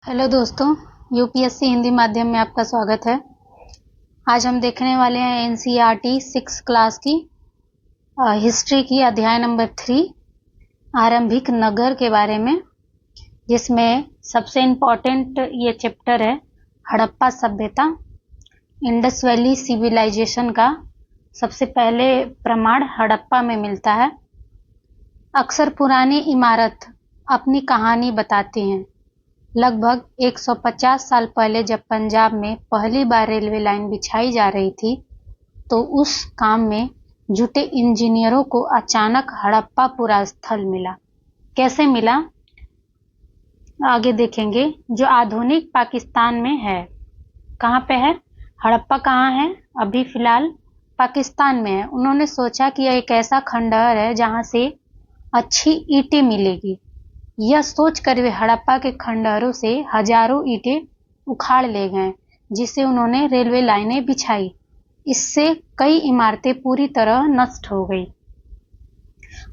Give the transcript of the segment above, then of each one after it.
Hello दोस्तों, UPSC Hindi माध्यम में आपका स्वागत है। आज हम देखने वाले हैं एनसीईआरटी 6 क्लास की हिस्ट्री की अध्याय नंबर 3 आरंभिक नगर के बारे में, जिसमें सबसे इम्पोर्टेंट ये चैप्टर है हड़प्पा सभ्यता। इंडस वैली सिविलाइजेशन का सबसे पहले प्रमाण हड़प्पा में मिलता है। अक्सर पुरानी इमारत अपनी कहानी बताती हैं। लगभग 150 साल पहले जब पंजाब में पहली बार रेलवे लाइन बिछाई जा रही थी, तो उस काम में जुटे इंजीनियरों को अचानक हड़प्पा पूरा स्थल मिला। कैसे मिला, आगे देखेंगे। जो आधुनिक पाकिस्तान में है। कहाँ पे है हड़प्पा? कहाँ है? अभी फिलहाल पाकिस्तान में है। उन्होंने सोचा कि यह एक ऐसा खंडहर है जहाँ से अच्छी ईंटें मिलेगी। यह सोचकर वे हड़प्पा के खंडहरों से हजारों ईंटें उखाड़ ले गए, जिसे उन्होंने रेलवे लाइनें बिछाई। इससे कई इमारतें पूरी तरह नष्ट हो गई।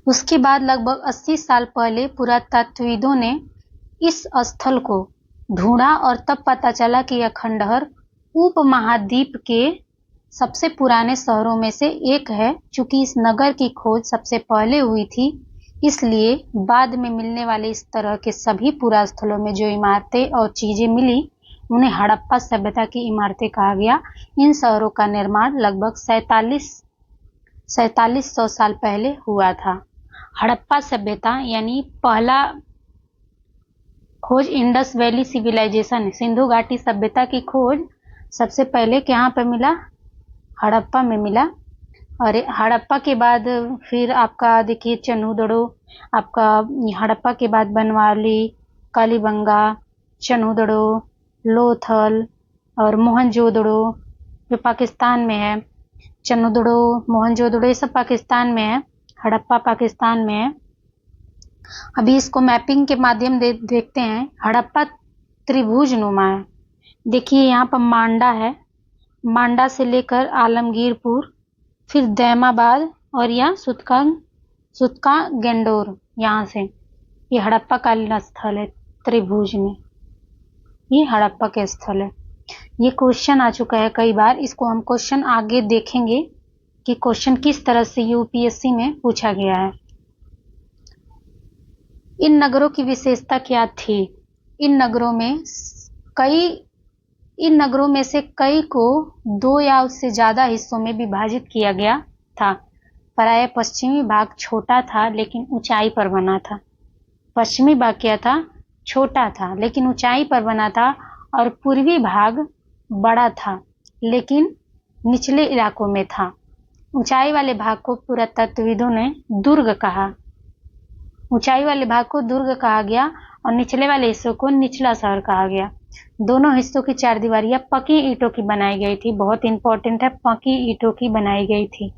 उसके बाद लगभग 80 साल पहले पुरातत्वविदों ने इस स्थल को ढूंढा और तब पता चला कि यह खंडहर उपमहाद्वीप के सबसे पुराने शहरों में से एक है। चूंकि इस नगर की खोज सबसे पहले हुई थी, इसलिए बाद में मिलने वाले इस तरह के सभी पुरास्थलों में जो इमारतें और चीजें मिली, उन्हें हड़प्पा सभ्यता की इमारतें कहा गया। इन शहरों का निर्माण लगभग 4700 साल पहले हुआ था। हड़प्पा सभ्यता यानी पहला खोज इंडस वैली सिविलाइजेशन, सिंधु घाटी सभ्यता की खोज सबसे पहले कहाँ पे मिला? हड़प्पा में मिला। और हड़प्पा के बाद फिर आपका देखिए चनूदड़ो, आपका हड़प्पा के बाद बनवाली, कालीबंगा, चनूदड़ो, लोथल और मोहनजोदड़ो जो पाकिस्तान में है। चनूदड़ो, मोहनजोदड़ो ये सब पाकिस्तान में है। हड़प्पा पाकिस्तान में है। अभी इसको मैपिंग के माध्यम देखते हैं। हड़प्पा त्रिभुज नुमा है। देखिए यहाँ पर मांडा है, मांडा से लेकर आलमगीरपुर, फिर दैमाबाद और यहाँ सुतका गेंडोर, यहाँ से ये हड़प्पा कालीन स्थल है। त्रिभुज में ये हड़प्पा के स्थल है। ये क्वेश्चन आ चुका है कई बार। इसको हम क्वेश्चन आगे देखेंगे कि क्वेश्चन किस तरह से यूपीएससी में पूछा गया है। इन नगरों की विशेषता क्या थी? इन नगरों में से कई को 2 या उससे ज्यादा हिस्सों में विभाजित किया गया था। प्रायः पश्चिमी भाग छोटा था लेकिन ऊंचाई पर बना था। पश्चिमी भाग क्या था? छोटा था लेकिन ऊंचाई पर बना था। और पूर्वी भाग बड़ा था लेकिन निचले इलाकों में था। ऊंचाई वाले भाग को पुरातत्वविदों ने दुर्ग कहा। ऊंचाई वाले भाग को दुर्ग कहा गया और निचले वाले हिस्सों को निचला शहर कहा गया। दोनों हिस्सों की चारदीवारियां पक्की ईंटों की बनाई गई थी। बहुत इंपॉर्टेंट है, पक्की ईंटों की बनाई गई थी।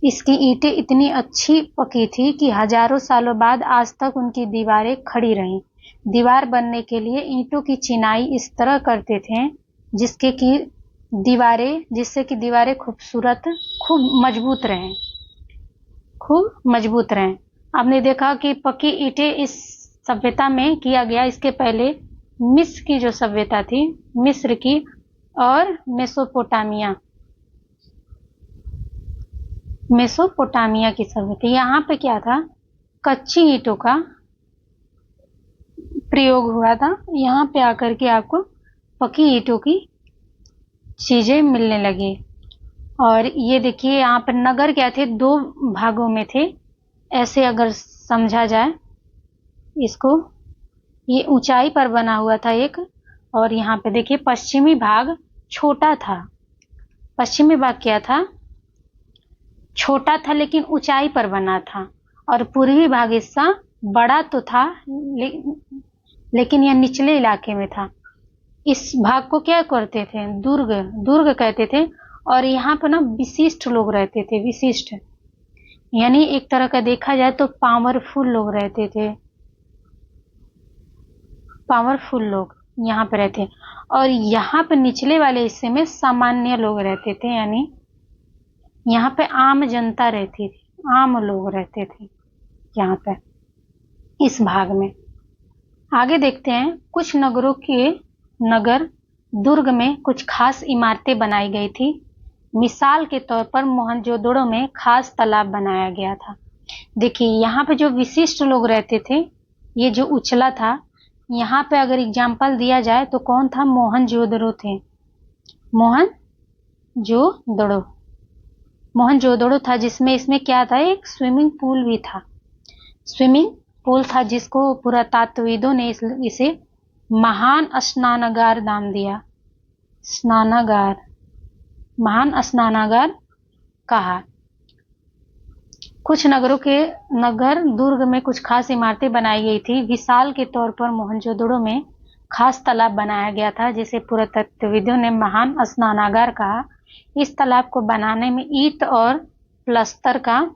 इसकी ईंटें इतनी अच्छी पकी थी कि हजारों सालों बाद आज तक उनकी दीवारें खड़ी रहीं। दीवार बनने के लिए ईंटों की चिनाई इस तरह करते थे जिससे कि दीवारें खूब मजबूत रहें। आपने देखा कि पक्की ईंटें इस सभ्यता में किया गया। इसके पहले मिस्र की जो सभ्यता थी, मिस्र की और मेसोपोटामिया की सभ्यता, यहाँ पे क्या था? कच्ची ईंटों का प्रयोग हुआ था। यहाँ पे आकर के आपको पक्की ईंटों की चीजें मिलने लगी। और ये देखिए यहाँ पर नगर क्या थे? 2 भागों में थे, ऐसे अगर समझा जाए इसको। ये ऊंचाई पर बना हुआ था एक, और यहाँ पे देखिए पश्चिमी भाग छोटा था। पश्चिमी भाग क्या था? छोटा था लेकिन ऊंचाई पर बना था। और पूर्वी भाग हिस्सा बड़ा तो था लेकिन यह निचले इलाके में था। इस भाग को क्या करते थे? दुर्ग कहते थे। और यहाँ पर ना विशिष्ट लोग रहते थे। विशिष्ट यानी एक तरह का देखा जाए तो पावरफुल लोग रहते थे। पावरफुल लोग यहाँ पे रहते। और यहाँ पे निचले वाले हिस्से में सामान्य लोग रहते थे, यानी यहाँ पे आम जनता रहती थी, आम लोग रहते थे यहाँ पे इस भाग में। आगे देखते हैं, कुछ नगरों के नगर दुर्ग में कुछ खास इमारतें बनाई गई थी। मिसाल के तौर पर मोहनजोदड़ो में खास तालाब बनाया गया था। देखिए यहाँ पे जो विशिष्ट लोग रहते थे, ये जो उछला था, यहाँ पे अगर एग्जाम्पल दिया जाए तो कौन था? मोहनजोदड़ो थे। मोहनजोदड़ो था, जिसमें इसमें क्या था? एक स्विमिंग पूल भी था। स्विमिंग पूल था जिसको पुरातत्वविदों ने इसे महान स्नानागार नाम दिया। स्नानागार, महान स्नानागार कहा। कुछ नगर दुर्ग में कुछ खास इमारतें बनाई गई थी। विशाल के तौर पर मोहनजोदड़ो में खास तालाब बनाया गया था, जिसे पुरातत्वविदों ने महान स्नानागार कहा। इस तालाब को बनाने में ईंट और प्लास्टर का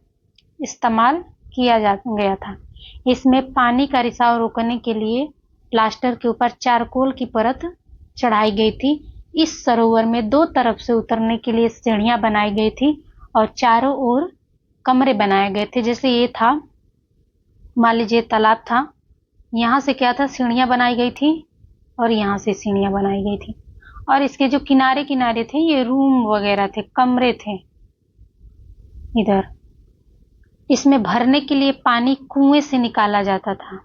इस्तेमाल किया गया था। इसमें पानी का रिसाव रोकने के लिए प्लास्टर के ऊपर चारकोल की परत चढ़ाई गई थी। इस सरोवर में दो तरफ से उतरने के लिए सीढ़ियां बनाई गई थी और चारों ओर कमरे बनाए गए थे। जैसे ये था, मान लीजिए तालाब था, यहाँ से क्या था? सीढ़ियां बनाई गई थी और यहाँ से सीढ़ियां बनाई गई थी, और इसके जो किनारे किनारे थे ये रूम वगैरह थे, कमरे थे इधर। इसमें भरने के लिए पानी कुएं से निकाला जाता था।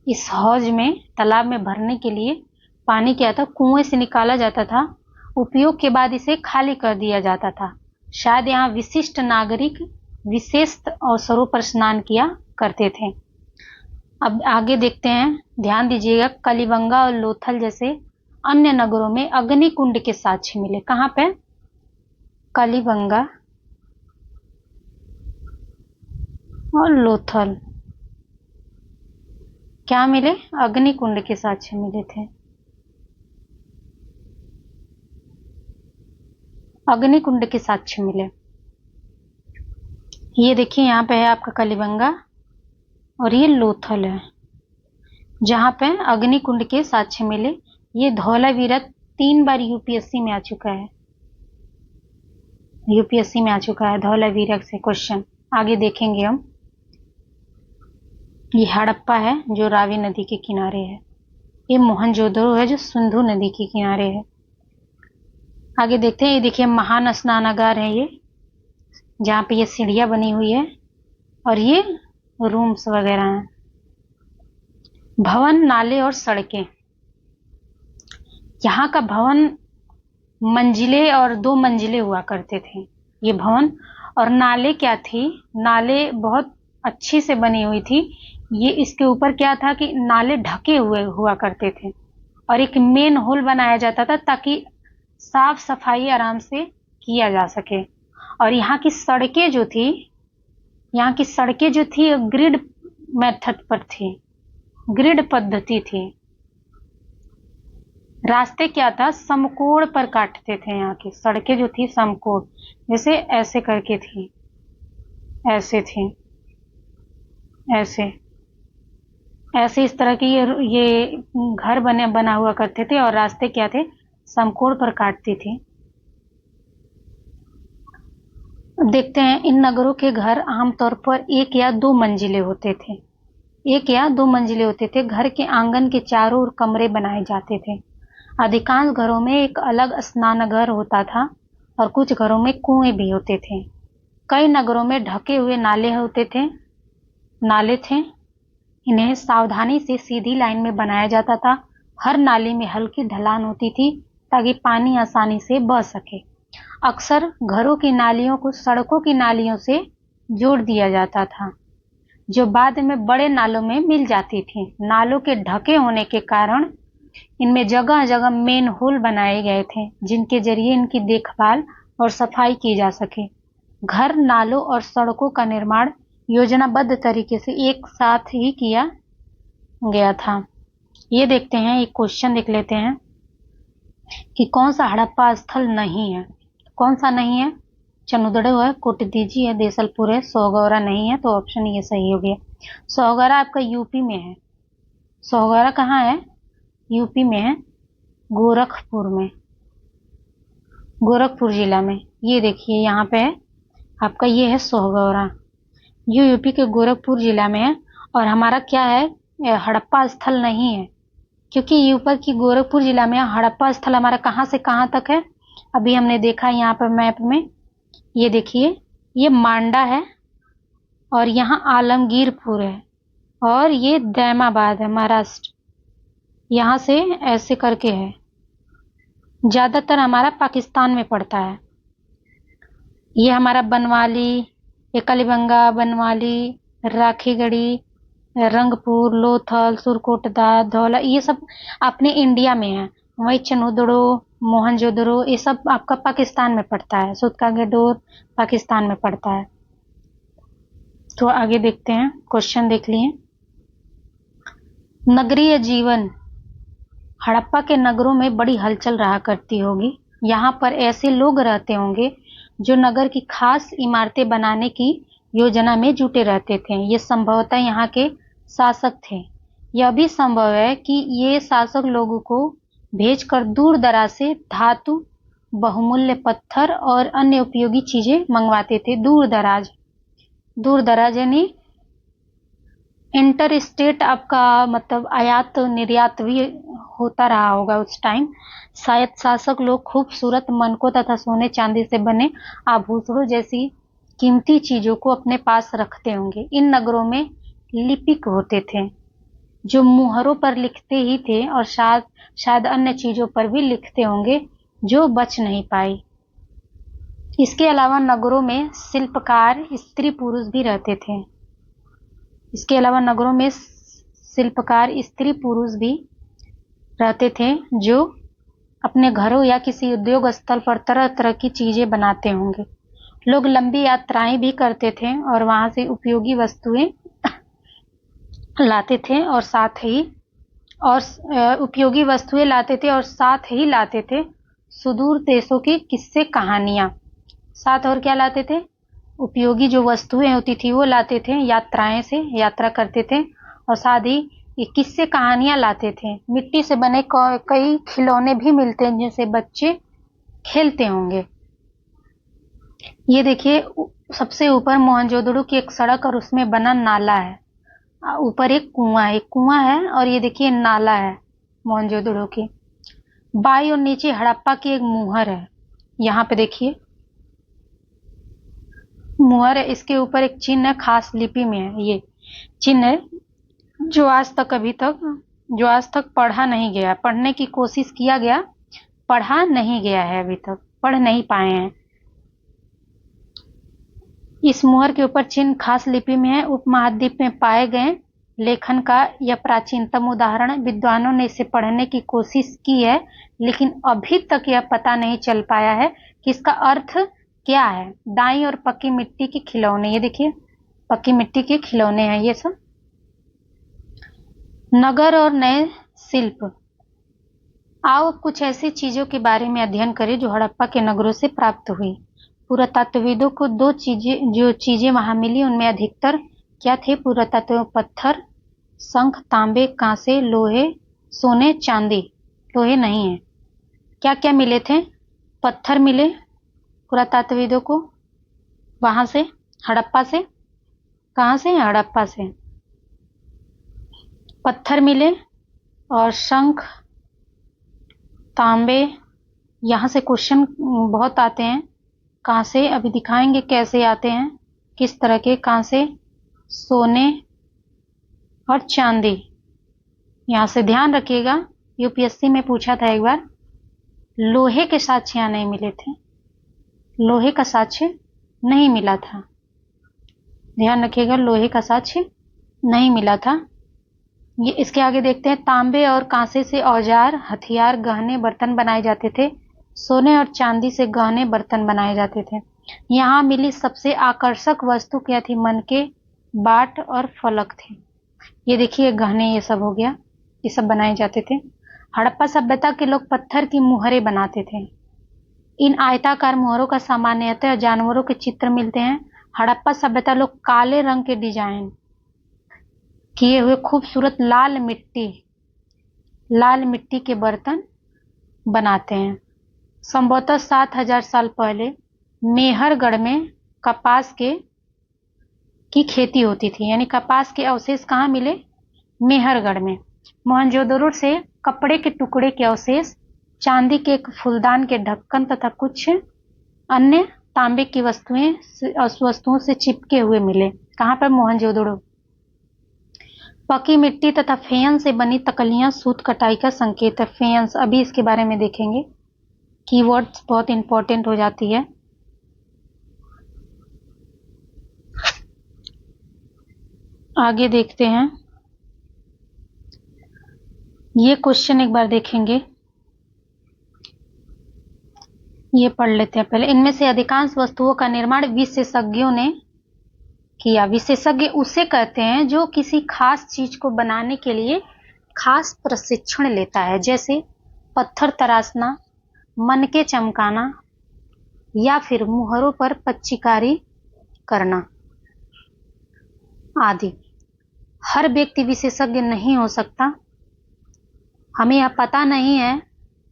इस हौज में, तालाब में भरने के लिए पानी क्या था? कुएं से निकाला जाता था। उपयोग के बाद इसे खाली कर दिया जाता था। शायद यहाँ विशिष्ट नागरिक विशेष अवसरों पर स्नान किया करते थे। अब आगे देखते हैं, ध्यान दीजिएगा। कलिबंगा और लोथल जैसे अन्य नगरों में अग्निकुंड के साक्ष्य मिले। कहाँ पे? कलिबंगा और लोथल क्या मिले? अग्निकुंड के साक्ष्य मिले थे। अग्निकुंड के साक्ष्य मिले। ये देखिए यहाँ पे है आपका कलिबंगा और ये लोथल है, जहाँ पे अग्निकुंड के साक्ष्य मिले। ये धौलावीरा 3 बार यूपीएससी में आ चुका है। यूपीएससी में आ चुका है धौलावीरा से क्वेश्चन। आगे देखेंगे हम। ये हड़प्पा है जो रावी नदी के किनारे है। ये मोहनजोदड़ो है जो सिंधु नदी के किनारे है। आगे देखते हैं, ये देखिए महान स्नानागार है ये, जहाँ पे ये सीढ़ियां बनी हुई है और ये रूम्स वगैरह हैं। भवन, नाले और सड़कें। यहाँ का भवन मंजिले और 2 मंजिले हुआ करते थे। ये भवन और नाले क्या थी? नाले बहुत अच्छी से बनी हुई थी। ये इसके ऊपर क्या था कि नाले ढके हुए हुआ करते थे और एक मेन होल बनाया जाता था ताकि साफ सफाई आराम से किया जा सके। और यहाँ की सड़कें जो थी ग्रिड मेथड पर थी, ग्रिड पद्धति थी। रास्ते क्या था? समकोण पर काटते थे। यहाँ की सड़कें जो थी समकोण, जैसे ऐसे करके थी, ऐसे थी, ऐसे इस तरह की ये घर बना हुआ करते थे और रास्ते क्या थे? समकोण पर काटती थी। देखते हैं, इन नगरों के घर आमतौर पर 1 या 2 मंजिले होते थे। 1 या 2 मंजिले होते थे। घर के आंगन के चारों ओर कमरे बनाए जाते थे। अधिकांश घरों में एक अलग स्नानघर होता था और कुछ घरों में कुएं भी होते थे। कई नगरों में ढके हुए नाले थे। इन्हें सावधानी से सीधी लाइन में बनाया जाता था। हर नाले में हल्की ढलान होती थी ताकि पानी आसानी से बह सके। अक्सर घरों की नालियों को सड़कों की नालियों से जोड़ दिया जाता था, जो बाद में बड़े नालों में मिल जाती थी। नालों के ढके होने के कारण इनमें जगह जगह मेन होल बनाए गए थे, जिनके जरिए इनकी देखभाल और सफाई की जा सके। घर, नालों और सड़कों का निर्माण योजनाबद्ध तरीके से एक साथ ही किया गया था। ये देखते हैं, एक क्वेश्चन देख लेते हैं कि कौन सा हड़प्पा स्थल नहीं है। कौन सा नहीं है? चंदुदड़ो है, कोटदीजी है, देसलपुर है, सोहगौरा नहीं है, तो ऑप्शन ये सही हो गया। सोहगौरा आपका यूपी में है। सोहगौरा कहाँ है? यूपी में है, गोरखपुर में, गोरखपुर जिला में। ये देखिए यहाँ पे है आपका, ये है सोहगौरा, ये यूपी के गोरखपुर जिला में है। और हमारा क्या है? हड़प्पा स्थल नहीं है, क्योंकि ऊपर की गोरखपुर जिला में हड़प्पा स्थल हमारा कहाँ से कहाँ तक है अभी हमने देखा यहाँ पर मैप में। ये देखिए, ये मांडा है और यहाँ आलमगीरपुर है और ये दैमाबाद है महाराष्ट्र। यहाँ से ऐसे करके है, ज्यादातर हमारा पाकिस्तान में पड़ता है। ये हमारा बनवाली, ये कलीबंगा, बनवाली, राखीगढ़ी, रंगपुर, लोथल, सुरकोटदा, धौला, ये सब अपने इंडिया में है। वही चनोदड़ो, मोहनजोदड़ो, ये सब आपका पाकिस्तान में पड़ता है। सूतकागेडोर पाकिस्तान में पड़ता है। तो आगे देखते हैं, क्वेश्चन देख लिए। नगरीय जीवन, हड़प्पा के नगरों में बड़ी हलचल रहा करती होगी। यहाँ पर ऐसे लोग रहते होंगे जो नगर की खास इमारतें बनाने की योजना में जुटे रहते थे। ये संभवतः यहाँ के शासक थे। यह भी संभव है कि ये शासक लोगों को भेजकर दूर दराज से धातु, बहुमूल्य पत्थर और अन्य उपयोगी चीजें मंगवाते थे। दूर दराज यानी इंटर स्टेट आपका मतलब आयात निर्यात भी होता रहा होगा उस टाइम। शायद शासक लोग खूबसूरत मनकों तथा सोने चांदी से बने आभूषणों जैसी कीमती चीजों को अपने पास रखते होंगे। इन नगरों में लिपिक होते थे जो मुहरों पर लिखते ही थे और शायद अन्य चीजों पर भी लिखते होंगे जो बच नहीं पाई। इसके अलावा नगरों में शिल्पकार स्त्री पुरुष भी रहते थे। इसके अलावा नगरों में शिल्पकार स्त्री पुरुष भी रहते थे जो अपने घरों या किसी उद्योग स्थल पर तरह तरह की चीजें बनाते होंगे। लोग लंबी यात्राएं भी करते थे और वहां से उपयोगी वस्तुएं लाते थे और साथ ही लाते थे सुदूर देशों की किस्से कहानियां। साथ और क्या लाते थे? उपयोगी जो वस्तुएं होती थी वो लाते थे, यात्रा करते थे और साथ ही ये किस्से कहानियां लाते थे। मिट्टी से बने कई खिलौने भी मिलते हैं जिनसे बच्चे खेलते होंगे। ये देखिए, सबसे ऊपर मोहनजोदड़ो की एक सड़क और उसमें बना नाला है। ऊपर एक कुआं है और ये देखिए नाला है मोहनजोदड़ो की। बाई और नीचे हड़प्पा की एक मुहर है। यहाँ पे देखिए मुहर है, इसके ऊपर एक चिन्ह है, खास लिपि में है। ये चिन्ह है जो आज तक पढ़ा नहीं गया। पढ़ने की कोशिश किया गया, पढ़ा नहीं गया है, अभी तक पढ़ नहीं पाए हैं। इस मुहर के ऊपर चिन्ह खास लिपि में है। उपमहाद्वीप में पाए गए लेखन का यह प्राचीनतम उदाहरण है। विद्वानों ने इसे पढ़ने की कोशिश की है लेकिन अभी तक यह पता नहीं चल पाया है कि इसका अर्थ क्या है। दाई और पक्की मिट्टी के खिलौने, ये देखिए पक्की मिट्टी के खिलौने हैं ये सब। नगर और नए शिल्प, आओ अब कुछ ऐसी चीजों के बारे में अध्ययन करें जो हड़प्पा के नगरों से प्राप्त हुई। पुरातत्वविदों को जो चीजें वहां मिली उनमें अधिकतर क्या थे? पुरातत्व पत्थर, शंख, तांबे, कांसे, लोहे, सोने, चांदी। लोहे नहीं है। क्या क्या मिले थे? पत्थर मिले पुरातत्वविदों को वहां से, हड़प्पा से। कहां से? हड़प्पा से पत्थर मिले और शंख, तांबे। यहां से क्वेश्चन बहुत आते हैं। कांसे अभी दिखाएंगे कैसे आते हैं, किस तरह के कांसे, सोने और चांदी। यहां से ध्यान रखिएगा, यूपीएससी में पूछा था एक बार। लोहे के साक्ष्य यहां नहीं मिले थे, लोहे का साक्ष्य नहीं मिला था। ध्यान रखिएगा, लोहे का साक्ष्य नहीं मिला था। ये इसके आगे देखते हैं। तांबे और कांसे से औजार, हथियार, गहने, बर्तन बनाए जाते थे। सोने और चांदी से गहने, बर्तन बनाए जाते थे। यहाँ मिली सबसे आकर्षक वस्तु क्या थी? मनके, बाट और फलक थे। ये देखिए गहने, ये सब हो गया, ये सब बनाए जाते थे। हड़प्पा सभ्यता के लोग पत्थर की मुहरें बनाते थे। इन आयताकार मुहरों का सामान्यतः जानवरों के चित्र मिलते हैं। हड़प्पा सभ्यता लोग काले रंग के डिजाइन किए हुए खूबसूरत लाल मिट्टी के बर्तन बनाते हैं। संभवतः 7000 साल पहले मेहरगढ़ में कपास की खेती होती थी। यानी कपास के अवशेष कहाँ मिले? मेहरगढ़ में। मोहनजोदड़ो से कपड़े के टुकड़े के अवशेष, चांदी के एक फूलदान के ढक्कन तथा कुछ अन्य तांबे की वस्तुओं से चिपके हुए मिले। कहाँ पर? मोहनजोदड़ो। पकी मिट्टी तथा फेयन से बनी तकलियां सूत कटाई का संकेत है। फेयंस, अभी इसके बारे में देखेंगे, कीवर्ड्स बहुत इंपॉर्टेंट हो जाती है। आगे देखते हैं, ये क्वेश्चन एक बार देखेंगे, ये पढ़ लेते हैं पहले। इनमें से अधिकांश वस्तुओं का निर्माण विशेषज्ञों ने किया। विशेषज्ञ उसे कहते हैं जो किसी खास चीज को बनाने के लिए खास प्रशिक्षण लेता है, जैसे पत्थर तराशना, मनके चमकाना या फिर मुहरों पर पच्चीकारी करना आदि। हर व्यक्ति विशेषज्ञ नहीं हो सकता। हमें यह पता नहीं है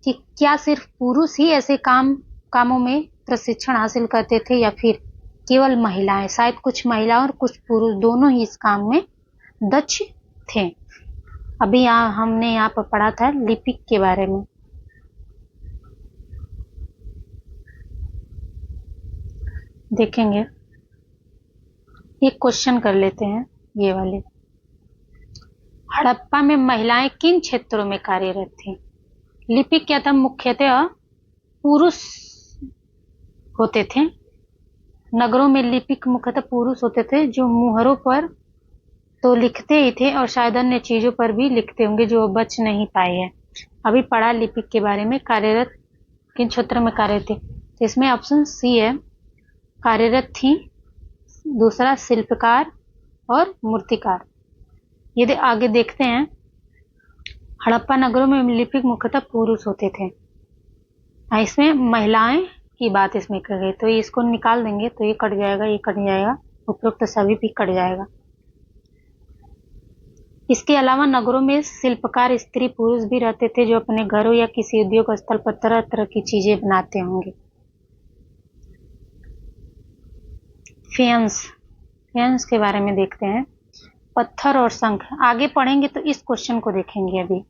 कि क्या सिर्फ पुरुष ही ऐसे कामों में प्रशिक्षण हासिल करते थे या फिर केवल महिलाएं। शायद कुछ महिलाएं और कुछ पुरुष दोनों ही इस काम में दक्ष थे। अभी हमने यहाँ पर पढ़ा था लिपिक के बारे में। देखेंगे, एक क्वेश्चन कर लेते हैं ये वाले। हड़प्पा में महिलाएं किन क्षेत्रों में कार्यरत थी? लिपिक क्या था? मुख्यतः पुरुष होते थे। नगरों में लिपिक मुख्यतः पुरुष होते थे, जो मुहरों पर तो लिखते ही थे और शायद अन्य चीजों पर भी लिखते होंगे जो बच नहीं पाए हैं। अभी पढ़ा लिपिक के बारे में, कार्यरत किन क्षेत्र में कार्यरत थे, तो इसमें ऑप्शन सी है, कार्यरत थी। दूसरा शिल्पकार और मूर्तिकार। यदि आगे देखते हैं, हड़प्पा नगरों में लिपिक मुख्यतः पुरुष होते थे। इसमें महिलाएं की बात इसमें कर गई, तो इसको निकाल देंगे तो ये कट जाएगा, ये कट जाएगा, उपरोक्त सभी भी कट जाएगा। इसके अलावा नगरों में शिल्पकार स्त्री पुरुष भी रहते थे, जो अपने घरों या किसी उद्योग स्थल पर तरह तरह की चीजें बनाते होंगे। फेयंस के बारे में देखते हैं। पत्थर और शंख, आगे पढ़ेंगे तो इस क्वेश्चन को देखेंगे। अभी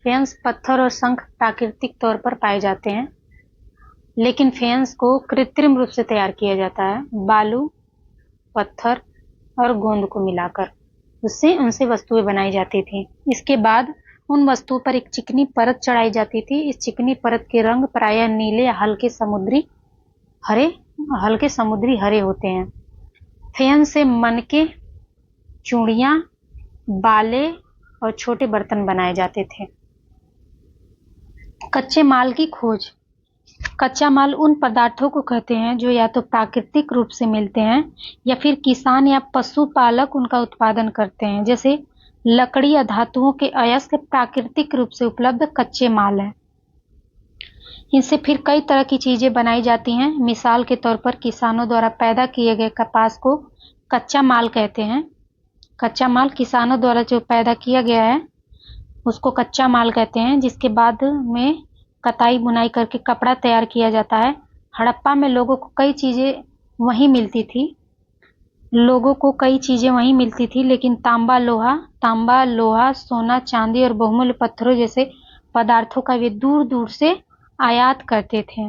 फेयंस पत्थर और शंख प्राकृतिक तौर पर पाए जाते हैं, लेकिन फेयंस को कृत्रिम रूप से तैयार किया जाता है। बालू, पत्थर और गोंद को मिलाकर उनसे वस्तुएं बनाई जाती थी। इसके बाद उन वस्तुओं पर एक चिकनी परत चढ़ाई जाती थी। इस चिकनी परत के रंग प्रायः नीले या हल्के समुद्री हरे होते हैं। फेयंस से मनके, चूड़ियां, बाले और छोटे बर्तन बनाए जाते थे। कच्चे माल की खोज। कच्चा माल उन पदार्थों को कहते हैं जो या तो प्राकृतिक रूप से मिलते हैं या फिर किसान या पशुपालक उनका उत्पादन करते हैं, जैसे लकड़ी या धातुओं के अयस्क प्राकृतिक रूप से उपलब्ध कच्चे माल हैं। इनसे फिर कई तरह की चीजें बनाई जाती हैं। मिसाल के तौर पर किसानों द्वारा पैदा किए गए कपास को कच्चा माल कहते हैं। कच्चा माल किसानों द्वारा जो पैदा किया गया है उसको कच्चा माल कहते हैं, जिसके बाद में कताई बुनाई करके कपड़ा तैयार किया जाता है। हड़प्पा में लोगों को कई चीजें वहीं मिलती थी, लेकिन तांबा, लोहा, सोना, चांदी और बहुमूल्य पत्थरों जैसे पदार्थों का वे दूर दूर से आयात करते थे।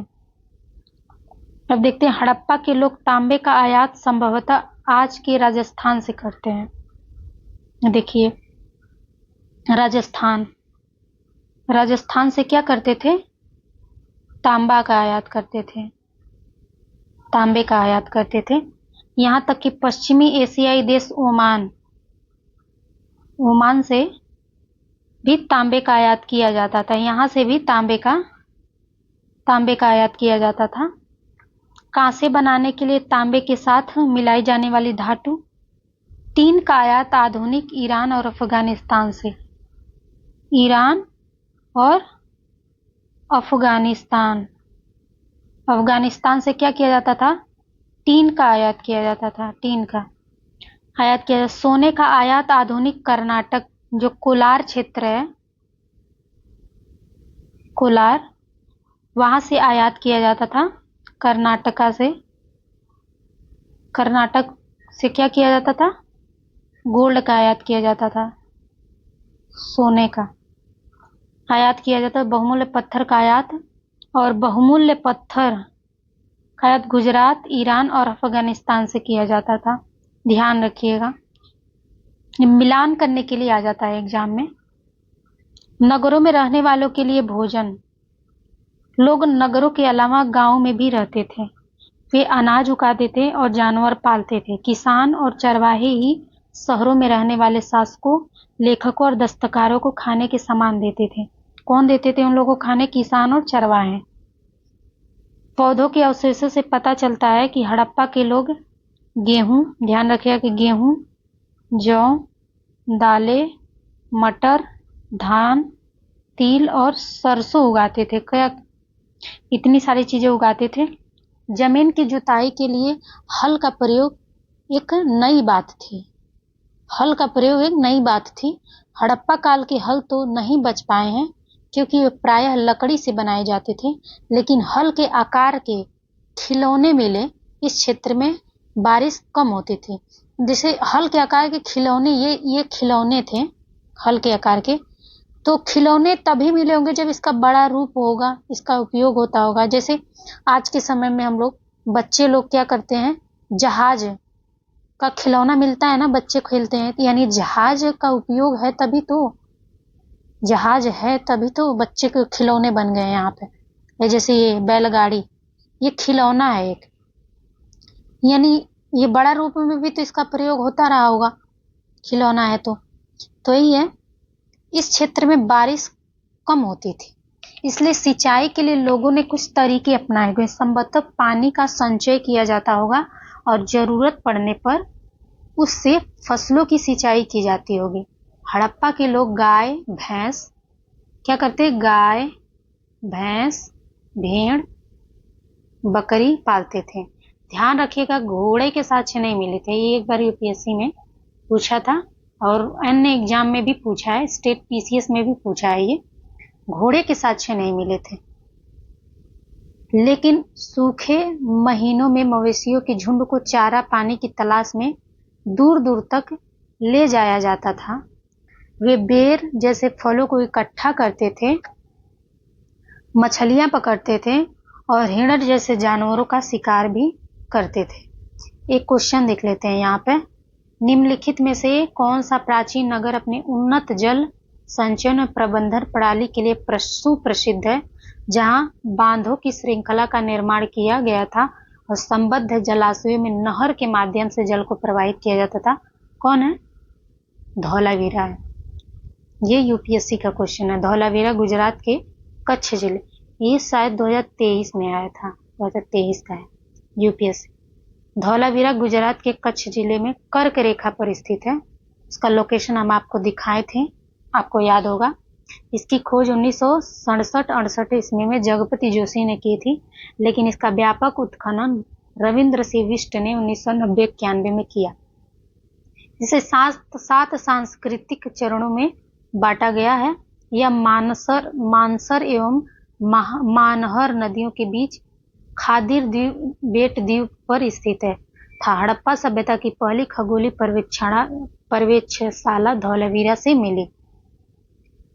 अब देखते हैं, हड़प्पा के लोग तांबे का आयात संभवतः आज के राजस्थान से करते हैं। देखिए, राजस्थान से क्या करते थे? तांबे का आयात करते थे। यहां तक कि पश्चिमी एशियाई देश ओमान से भी तांबे का आयात किया जाता था। यहां से भी तांबे का आयात किया जाता था। कांसे बनाने के लिए तांबे के साथ मिलाई जाने वाली धातु टीन का आयात आधुनिक ईरान और अफगानिस्तान से। अफगानिस्तान से क्या किया जाता था? टीन का आयात किया जाता था। सोने का आयात आधुनिक कर्नाटक, जो कोलार क्षेत्र है, वहां से आयात किया जाता था। कर्नाटक से क्या किया जाता था? गोल्ड का आयात किया जाता था, सोने का आयात किया जाता, बहुमूल्य पत्थर का आयात, और बहुमूल्य पत्थर का आयात गुजरात, ईरान और अफगानिस्तान से किया जाता था। ध्यान रखिएगा, मिलान करने के लिए आ जाता है एग्जाम में। नगरों में रहने वालों के लिए भोजन, लोग नगरों के अलावा गांव में भी रहते थे। वे अनाज उगाते थे और जानवर पालते थे। किसान और चरवाहे ही शहरों में रहने वाले शासकों, लेखकों और दस्तकारों को खाने के सामान देते थे। कौन देते थे उन लोगों को खाने? किसान और चरवाहे। पौधों के अवशेषों से पता चलता है कि हड़प्पा के लोग गेहूं, ध्यान रखिएगा कि गेहूं, जौ, दालें, मटर, धान, तिल और सरसों उगाते थे। क्या इतनी सारी चीजें उगाते थे। जमीन की जुताई के लिए हल का प्रयोग एक नई बात थी। हल का प्रयोग एक नई बात थी। हड़प्पा काल के हल तो नहीं बच पाए हैं क्योंकि वे प्रायः लकड़ी से बनाए जाते थे, लेकिन हल के आकार के खिलौने मिले। इस क्षेत्र में बारिश कम होती थी। जैसे हल के आकार के खिलौने, ये खिलौने थे हल के आकार के। तो खिलौने तभी मिले होंगे जब इसका बड़ा रूप होगा, इसका उपयोग होता होगा। जैसे आज के समय में हम लोग, बच्चे लोग क्या करते हैं, जहाज का खिलौना मिलता है ना, बच्चे खेलते हैं, यानी जहाज का उपयोग है तभी तो, जहाज है तभी तो बच्चे के खिलौने बन गए यहाँ पे। ये जैसे ये बैलगाड़ी, ये खिलौना है एक, यानी ये बड़ा रूप में भी तो इसका प्रयोग होता रहा होगा, खिलौना है तो यही है। इस क्षेत्र में बारिश कम होती थी, इसलिए सिंचाई के लिए लोगों ने कुछ तरीके अपनाए हुए। संभवतः पानी का संचय किया जाता होगा और जरूरत पड़ने पर उससे फसलों की सिंचाई की जाती होगी। हड़प्पा के लोग गाय, भैंस, क्या करते, गाय, भैंस, भेड़, बकरी पालते थे। ध्यान रखिएगा, घोड़े के साक्ष्य नहीं मिले थे। ये एक बार यूपीएससी में पूछा था और अन्य एग्जाम में भी पूछा है, स्टेट पीसीएस में भी पूछा है। ये घोड़े के साक्ष्य नहीं मिले थे। लेकिन सूखे महीनों में मवेशियों के झुंड को चारा पानी की तलाश में दूर दूर तक ले जाया जाता था। वे बेर जैसे फलों को इकट्ठा करते थे, मछलियां पकड़ते थे और हिरण जैसे जानवरों का शिकार भी करते थे। एक क्वेश्चन देख लेते हैं यहाँ पे। निम्नलिखित में से कौन सा प्राचीन नगर अपने उन्नत जल संचयन और प्रबंधन प्रणाली के लिए सुप्रसिद्ध है, जहां बांधों की श्रृंखला का निर्माण किया गया था और संबद्ध जलाशयों में नहर के माध्यम से जल को प्रवाहित किया जाता था? कौन है? धौलावीरा है। ये यूपीएससी का क्वेश्चन है। धौलावीरा गुजरात के कच्छ जिले, ये शायद 2023 में आया था, 2023 का है यूपीएससी। धौलावीरा गुजरात के कच्छ जिले में कर्क रेखा पर स्थित है। इसका लोकेशन हम आपको दिखाए थे, आपको याद होगा। इसकी खोज 1967-68 ईस्वी में जगपति जोशी ने की थी, लेकिन इसका व्यापक उत्खनन रविंद्र सिंह बिष्ट ने 1990-91 में किया। इसे 7 सांस्कृतिक चरणों में बांटा गया है। यह मानसर एवं मानहर नदियों के बीच खादिर बेट द्वीप पर स्थित है था। हड़प्पा सभ्यता की पहली खगोलीय पर्यवेक्षशाला धौलावीरा से मिली।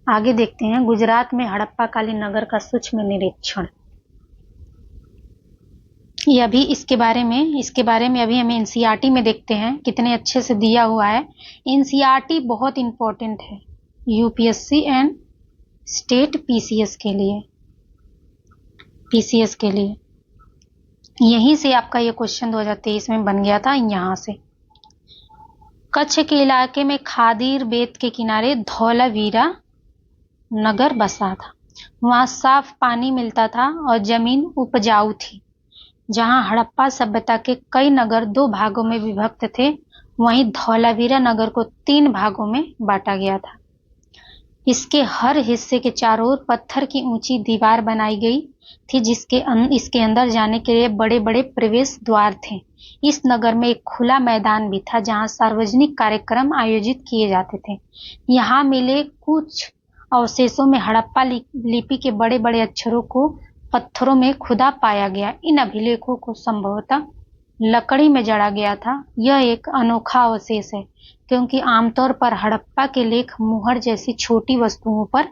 आगे देखते हैं, गुजरात में हड़प्पा कालीन नगर का सूक्ष्म निरीक्षण। ये अभी इसके बारे में अभी हम एनसीईआरटी में देखते हैं, कितने अच्छे से दिया हुआ है। एनसीईआरटी बहुत इंपॉर्टेंट है यूपीएससी एंड स्टेट पीसीएस के लिए। यहीं से आपका ये क्वेश्चन 2023 में बन गया था, यहाँ से। कच्छ के इलाके में खादीर बेट के किनारे धौलावीरा नगर बसा था। वहां साफ पानी मिलता था और जमीन उपजाऊ थी। जहां हड़प्पा सभ्यता के कई नगर 2 भागों में विभक्त थे, वहीं धौलावीरा नगर को 3 भागों में बांटा गया था। इसके हर हिस्से के चारों ओर पत्थर की ऊंची दीवार बनाई गई थी, इसके अंदर जाने के लिए बड़े बड़े प्रवेश द्वार थे। इस नगर में एक खुला मैदान भी था जहां सार्वजनिक कार्यक्रम आयोजित किए जाते थे। यहाँ मिले कुछ अवशेषों में हड़प्पा लिपि के बड़े बड़े अक्षरों को पत्थरों में खुदा पाया गया। इन अभिलेखों को संभवतः लकड़ी में जड़ा गया था। यह एक अनोखा अवशेष है क्योंकि आमतौर पर हड़प्पा के लेख मुहर जैसी छोटी वस्तुओं पर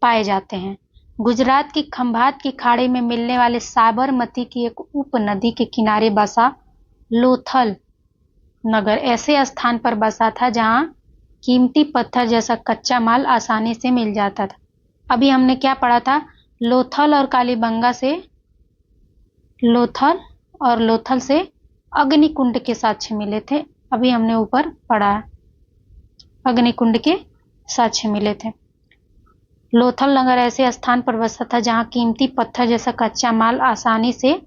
पाए जाते हैं। गुजरात की खंभात की खाड़ी में मिलने वाले साबरमती की एक उपनदी के किनारे बसा लोथल नगर ऐसे स्थान पर बसा था जहां कीमती पत्थर जैसा कच्चा माल आसानी से मिल जाता था। अभी हमने क्या पढ़ा था? लोथल और कालीबंगा से लोथल से अग्निकुंड के साक्ष्य मिले थे। अभी हमने ऊपर पढ़ा अग्निकुंड के साक्ष्य मिले थे। लोथल नगर ऐसे स्थान पर बसा था जहां कीमती पत्थर जैसा कच्चा माल आसानी से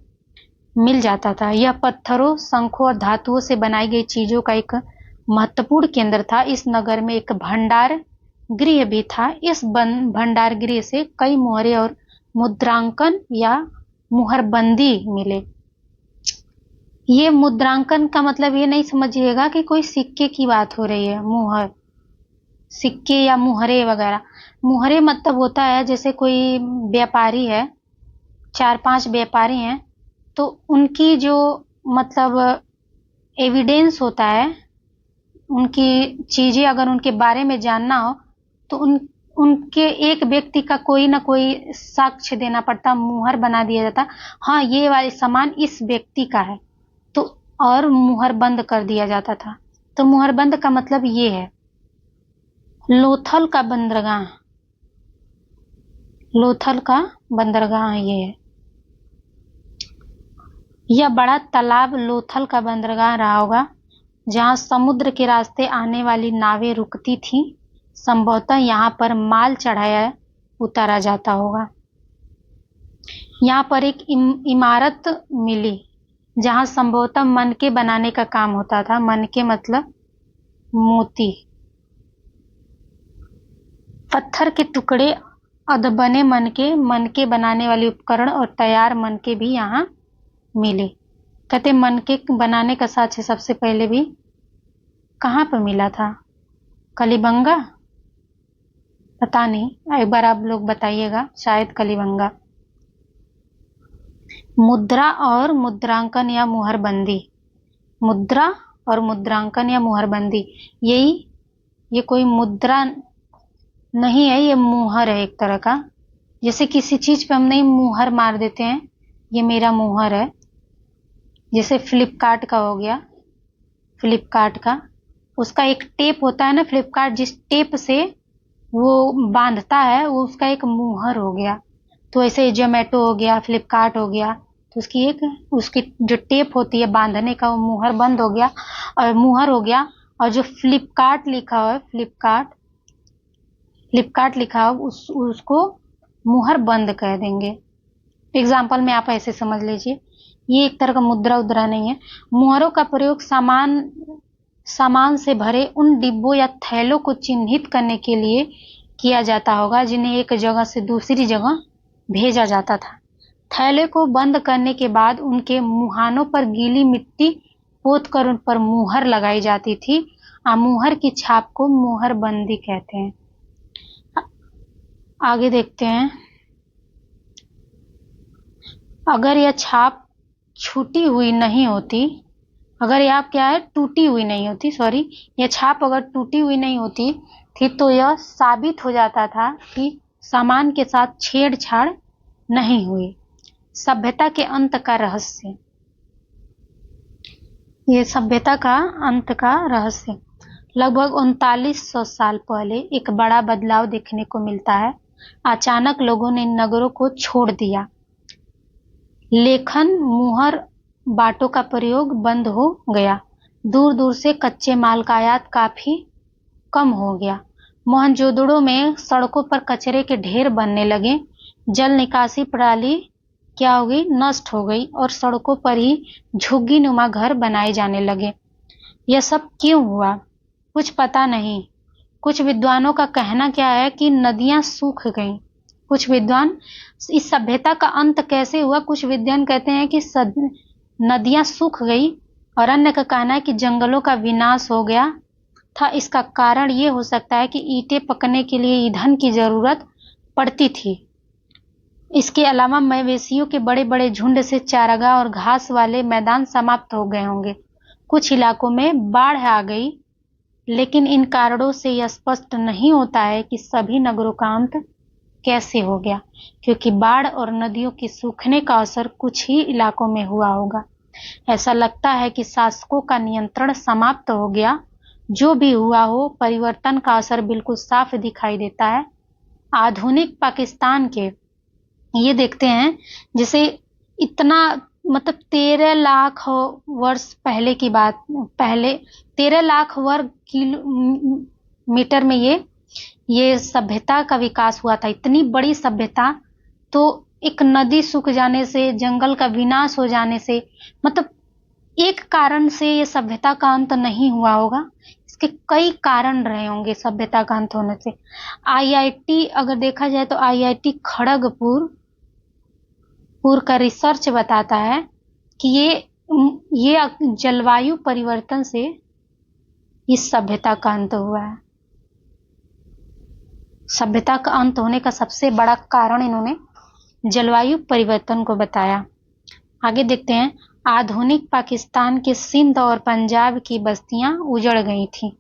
मिल जाता था। यह पत्थरों, शंखों और धातुओं से बनाई गई चीजों का एक महत्वपूर्ण केंद्र था। इस नगर में एक भंडार गृह भी था। इस भंडार गृह से कई मुहरे और मुद्रांकन या मुहरबंदी मिले। ये मुद्रांकन का मतलब ये नहीं समझिएगा कि कोई सिक्के की बात हो रही है। मुहर, सिक्के या मुहरे वगैरह। मुहरे मतलब होता है जैसे कोई व्यापारी है, 4-5 व्यापारी हैं, तो उनकी जो मतलब एविडेंस होता है, उनकी चीजें अगर उनके बारे में जानना हो तो उनके एक व्यक्ति का कोई ना कोई साक्ष्य देना पड़ता, मुहर बना दिया जाता। हाँ, ये वाले सामान इस व्यक्ति का है, तो और मुहर बंद कर दिया जाता था। तो मुहर बंद का मतलब ये है। लोथल का बंदरगाह ये है। यह बड़ा तालाब लोथल का बंदरगाह रहा होगा जहां समुद्र के रास्ते आने वाली नावें रुकती थीं। संभवतः यहां पर माल चढ़ाया उतारा जाता होगा। यहां पर एक इमारत मिली जहां संभवतः मनके बनाने का काम होता था। मनके मतलब मोती। पत्थर के टुकड़े, अधबने मनके बनाने वाले उपकरण और तैयार मनके भी यहाँ मिले। कहते मनके बनाने का साक्ष्य सबसे पहले भी कहाँ पर मिला था? कलिबंगा? पता नहीं, एक बार आप लोग बताइएगा, शायद कलिबंगा। मुद्रा और मुद्रांकन या मुहरबंदी। मुद्रा और मुद्रांकन या मुहरबंदी, ये कोई मुद्रा नहीं है, ये मुहर है एक तरह का। जैसे किसी चीज पे हम नहीं मुहर मार देते हैं, ये मेरा मुहर है। जैसे फ्लिपकार्ट का हो गया, फ्लिपकार्ट का उसका एक टेप होता है ना, फ्लिपकार्ट जिस टेप से वो बांधता है वो उसका एक मुहर हो गया। तो ऐसे जोमेटो हो गया, फ्लिपकार्ट हो गया, तो उसकी जो टेप होती है बांधने का, वो मुहर बंद हो गया और मुहर हो गया। और जो फ्लिपकार्ट लिखा हुआ है, फ्लिपकार्ट लिखा हो उसको मुहर बंद कर देंगे। एग्जाम्पल में आप ऐसे समझ लीजिए, ये एक तरह का मुद्रा उद्रा नहीं है। मुहरों का प्रयोग सामान से भरे उन डिब्बों या थैलों को चिन्हित करने के लिए किया जाता होगा जिन्हें एक जगह से दूसरी जगह भेजा जाता था। थैले को बंद करने के बाद उनके मुहानों पर गीली मिट्टी पोत कर उन पर मुहर लगाई जाती थी। मुहर की छाप को मुहरबंदी कहते हैं। आगे देखते हैं। अगर यह छाप टूटी हुई नहीं होती, यह छाप अगर टूटी हुई नहीं होती थी तो यह साबित हो जाता था कि सामान के साथ छेड़छाड़ नहीं हुई। सभ्यता के अंत का रहस्य। ये सभ्यता का अंत का रहस्य। लगभग 3900 साल पहले एक बड़ा बदलाव देखने को मिलता है। अचानक लोगों ने नगरों को छोड़ दिया। लेखन, मुहर, बाटों का प्रयोग बंद हो गया। दूर दूर से कच्चे माल का आयात काफी कम हो गया। मोहनजोदड़ो में सड़कों पर कचरे के ढेर बनने लगे। जल निकासी प्रणाली क्या हो गई? नष्ट हो गई और सड़कों पर ही झुग्गी नुमा घर बनाए जाने लगे। यह सब क्यों हुआ? कुछ पता नहीं। कुछ विद्वानों का कहना क्या है कि नदियां सूख गईं। कुछ विद्वान, इस सभ्यता का अंत कैसे हुआ? कुछ विद्वान कहते हैं कि नदियां सूख गई और अन्य का कहना है कि जंगलों का विनाश हो गया था। इसका कारण ये हो सकता है कि ईंटें पकने के लिए ईंधन की जरूरत पड़ती थी। इसके अलावा मवेशियों के बड़े बड़े झुंड से चारागाह और घास वाले मैदान समाप्त हो गए होंगे। कुछ इलाकों में बाढ़ आ गई, लेकिन इन कारणों से यह स्पष्ट नहीं होता है कि सभी नगरों का अंत कैसे हो गया, क्योंकि बाढ़ और नदियों के सूखने का असर कुछ ही इलाकों में हुआ होगा। ऐसा लगता है कि शासकों का नियंत्रण समाप्त हो गया। जो भी हुआ हो, परिवर्तन का असर बिल्कुल साफ दिखाई देता है। आधुनिक पाकिस्तान के ये देखते हैं, जैसे इतना मतलब 13 लाख वर्ष पहले की बात, पहले 13 लाख वर्ग किलोमीटर में ये सभ्यता का विकास हुआ था। इतनी बड़ी सभ्यता, तो एक नदी सूख जाने से, जंगल का विनाश हो जाने से, मतलब एक कारण से ये सभ्यता का अंत नहीं हुआ होगा। इसके कई कारण रहे होंगे सभ्यता का अंत होने से। आईआईटी अगर देखा जाए तो आईआईटी खड़गपुर का रिसर्च बताता है कि ये जलवायु परिवर्तन से इस सभ्यता का अंत हुआ है। सभ्यता का अंत होने का सबसे बड़ा कारण इन्होंने जलवायु परिवर्तन को बताया। आगे देखते हैं। आधुनिक पाकिस्तान के सिंध और पंजाब की बस्तियां उजड़ गई थीं।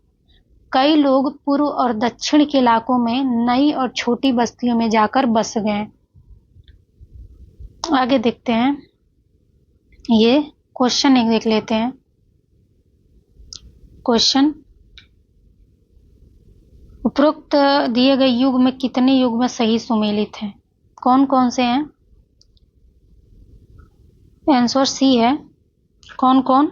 कई लोग पूर्व और दक्षिण के इलाकों में नई और छोटी बस्तियों में जाकर बस गए। आगे देखते हैं, ये क्वेश्चन एक देख लेते हैं। क्वेश्चन, उपरोक्त दिए गए युग में कितने युग में सही सुमेलित हैं? कौन कौन से हैं? आंसर सी है। कौन कौन?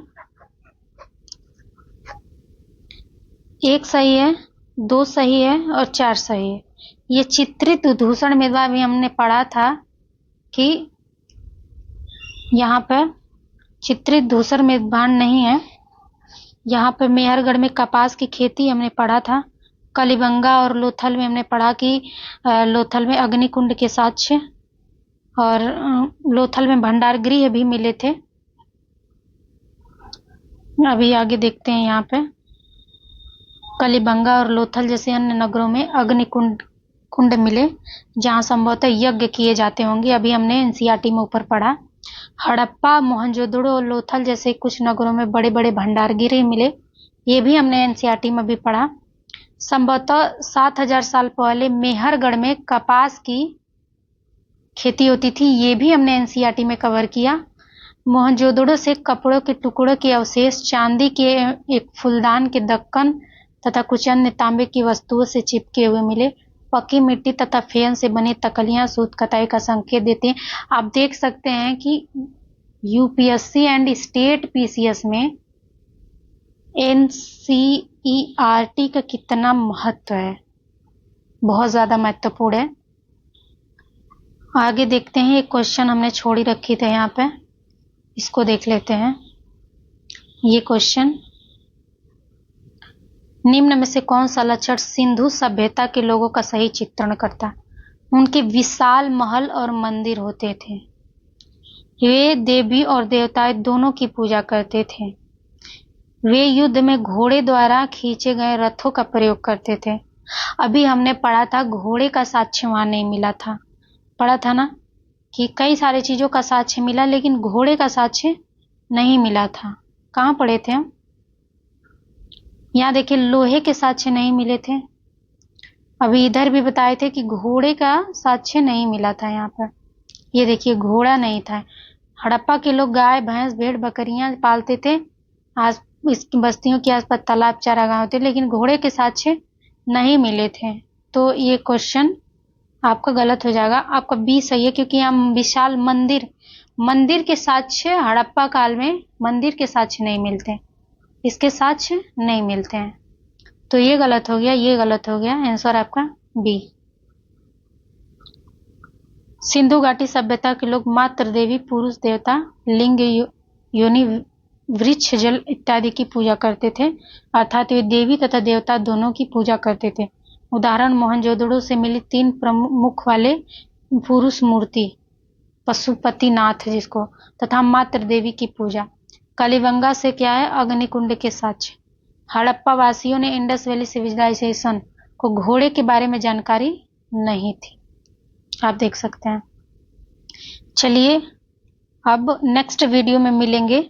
1 सही है, 2 सही है और 4 सही है। ये चित्रित दूषण में भी हमने पढ़ा था कि यहाँ पर चित्रित धूसर मेजबान नहीं है। यहाँ पर मेहरगढ़ में कपास की खेती हमने पढ़ा था। कलिबंगा और लोथल में हमने पढ़ा कि लोथल में अग्निकुंड के साक्ष्य और लोथल में भंडार गृह भी मिले थे। अभी आगे देखते हैं। यहाँ पे कलिबंगा और लोथल जैसे अन्य नगरों में कुंड मिले जहाँ संभवतः यज्ञ किए जाते होंगे। अभी हमने एनसीईआरटी में ऊपर पढ़ा। हड़प्पा, मोहनजोदड़ो और लोथल जैसे कुछ नगरों में बड़े बड़े भंडार गृह मिले, ये भी हमने एनसीईआरटी में भी पढ़ा। संभवतः 7000 साल पहले मेहरगढ़ में कपास की खेती होती थी, ये भी हमने एनसीईआरटी में कवर किया। मोहनजोदड़ो से कपड़ों के टुकड़ों के अवशेष, चांदी के एक फूलदान के ढक्कन तथा कुछ अन्य तांबे की वस्तुओं से चिपके हुए मिले। पक्की मिट्टी तथा फेन से बनी तकलियां सूत कताई का संकेत देते हैं। आप देख सकते हैं कि यूपीएससी एंड स्टेट पीसीएस में एनसीईआरटी का कितना महत्व है, बहुत ज्यादा महत्वपूर्ण है। आगे देखते हैं। एक क्वेश्चन हमने छोड़ी रखी थे यहाँ पे, इसको देख लेते हैं। ये क्वेश्चन, निम्न में से कौन सा लक्षण सिंधु सभ्यता के लोगों का सही चित्रण करता है? उनके विशाल महल और मंदिर होते थे। वे देवी और देवताएं दोनों की पूजा करते थे। वे युद्ध में घोड़े द्वारा खींचे गए रथों का प्रयोग करते थे। अभी हमने पढ़ा था घोड़े का साक्ष्य वहां नहीं मिला था, पढ़ा था ना कि कई सारी चीजों का साक्ष्य मिला लेकिन घोड़े का साक्ष्य नहीं मिला था। कहाँ पढ़े थे हम? यहाँ देखिए, लोहे के साक्ष्य नहीं मिले थे। अभी इधर भी बताए थे कि घोड़े का साक्ष्य नहीं मिला था। यहाँ पर ये देखिए, घोड़ा नहीं था। हड़प्पा के लोग गाय, भैंस, भेड़, बकरियां पालते थे। आज इसकी बस्तियों के आसपास तालाब, चारागाह होते, लेकिन घोड़े के साक्ष्य नहीं मिले थे। तो ये क्वेश्चन आपका गलत हो जाएगा। आपका बी सही है, क्योंकि यहाँ विशाल मंदिर के साक्ष्य हड़प्पा काल में मंदिर के साक्ष्य नहीं मिलते, इसके साक्ष्य नहीं मिलते हैं। तो ये गलत हो गया, ये गलत हो गया। आंसर आपका बी। सिंधु घाटी सभ्यता के लोग मात्र देवी, पुरुष देवता, लिंग, योनि, वृक्ष, जल इत्यादि की पूजा करते थे, अर्थात वे देवी तथा देवता दोनों की पूजा करते थे। उदाहरण, मोहनजोदड़ो से मिली 3 प्रमुख वाले पुरुष मूर्ति, पशुपतिनाथ जिसको, तथा मात्र देवी की पूजा। कलिबंगा से क्या है? अग्निकुंड के साक्ष्य। हड़प्पा वासियों ने इंडस वैली सिविलाइजेशन को घोड़े के बारे में जानकारी नहीं थी। आप देख सकते हैं। चलिए अब नेक्स्ट वीडियो में मिलेंगे।